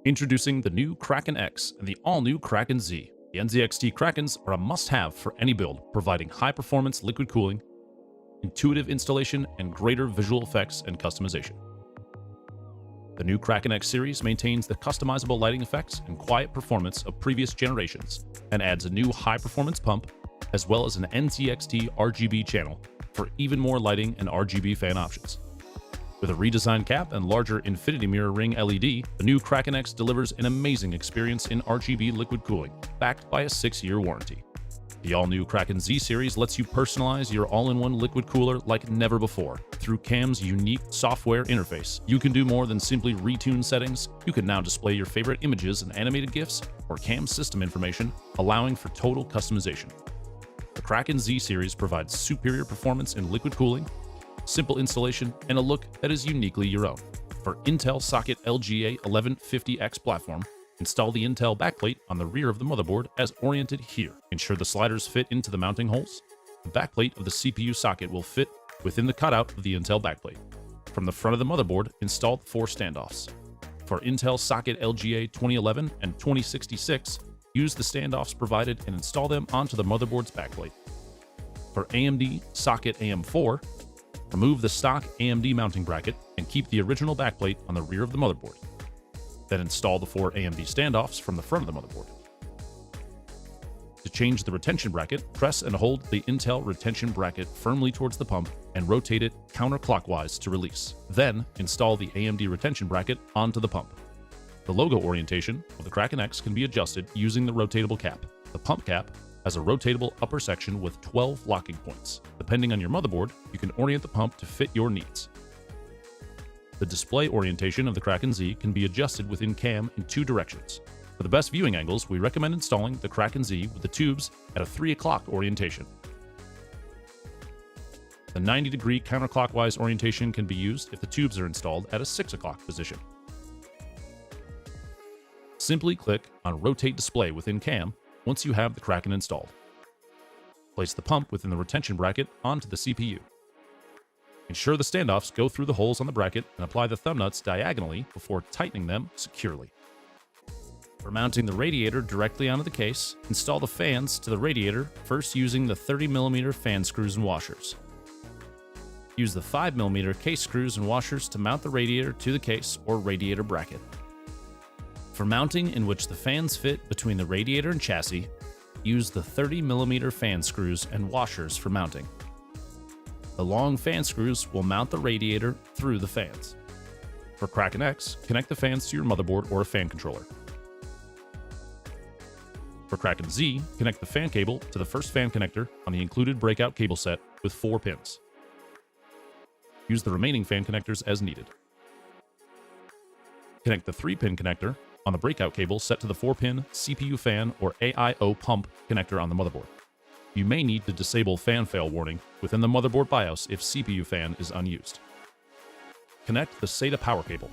Introducing the new Kraken X and the all-new Kraken Z. The NZXT Krakens are a must-have for any build, providing high-performance liquid cooling, intuitive installation, and greater visual effects and customization. The new Kraken X series maintains the customizable lighting effects and quiet performance of previous generations and adds a new high-performance pump, as well as an NZXT RGB channel for even more lighting and RGB fan options. With a redesigned cap and larger infinity mirror ring LED, the new Kraken X delivers an amazing experience in RGB liquid cooling, backed by a 6-year warranty. The all-new Kraken Z series lets you personalize your all-in-one liquid cooler like never before. Through CAM's unique software interface, you can do more than simply retune settings. You can now display your favorite images and animated GIFs or CAM system information, allowing for total customization. The Kraken Z series provides superior performance in liquid cooling, simple installation, and a look that is uniquely your own. For Intel Socket LGA 1150X platform, install the Intel backplate on the rear of the motherboard as oriented here. Ensure the sliders fit into the mounting holes. The backplate of the CPU socket will fit within the cutout of the Intel backplate. From the front of the motherboard, install the 4 standoffs. For Intel Socket LGA 2011 and 2066, use the standoffs provided and install them onto the motherboard's backplate. For AMD Socket AM4, remove the stock AMD mounting bracket and keep the original backplate on the rear of the motherboard. Then install the 4 AMD standoffs from the front of the motherboard. To change the retention bracket, press and hold the Intel retention bracket firmly towards the pump and rotate it counterclockwise to release. Then install the AMD retention bracket onto the pump. The logo orientation of the Kraken X can be adjusted using the rotatable cap. The pump cap has a rotatable upper section with 12 locking points. Depending on your motherboard, you can orient the pump to fit your needs. The display orientation of the Kraken Z can be adjusted within CAM in 2 directions. For the best viewing angles, we recommend installing the Kraken Z with the tubes at a 3 o'clock orientation. The 90-degree counterclockwise orientation can be used if the tubes are installed at a 6 o'clock position. Simply click on Rotate Display within CAM once you have the Kraken installed. Place the pump within the retention bracket onto the CPU. Ensure the standoffs go through the holes on the bracket and apply the thumb nuts diagonally before tightening them securely. For mounting the radiator directly onto the case, install the fans to the radiator first using the 30mm fan screws and washers. Use the 5mm case screws and washers to mount the radiator to the case or radiator bracket. For mounting in which the fans fit between the radiator and chassis, use the 30mm fan screws and washers for mounting. The long fan screws will mount the radiator through the fans. For Kraken X, connect the fans to your motherboard or a fan controller. For Kraken Z, connect the fan cable to the first fan connector on the included breakout cable set with 4 pins. Use the remaining fan connectors as needed. Connect the 3-pin connector on the breakout cable set to the 4-pin CPU fan or AIO pump connector on the motherboard. You may need to disable fan fail warning within the motherboard BIOS if CPU fan is unused. Connect the SATA power cable.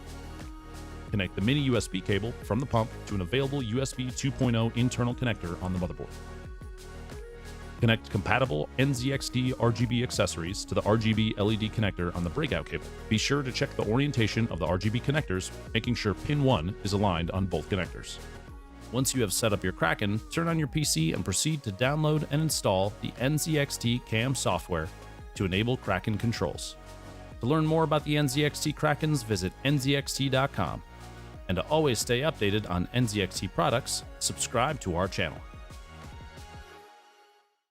Connect the mini USB cable from the pump to an available USB 2.0 internal connector on the motherboard. Connect compatible NZXT RGB accessories to the RGB LED connector on the breakout cable. Be sure to check the orientation of the RGB connectors, making sure pin 1 is aligned on both connectors. Once you have set up your Kraken, turn on your PC and proceed to download and install the NZXT CAM software to enable Kraken controls. To learn more about the NZXT Krakens, visit nzxt.com. And to always stay updated on NZXT products, subscribe to our channel.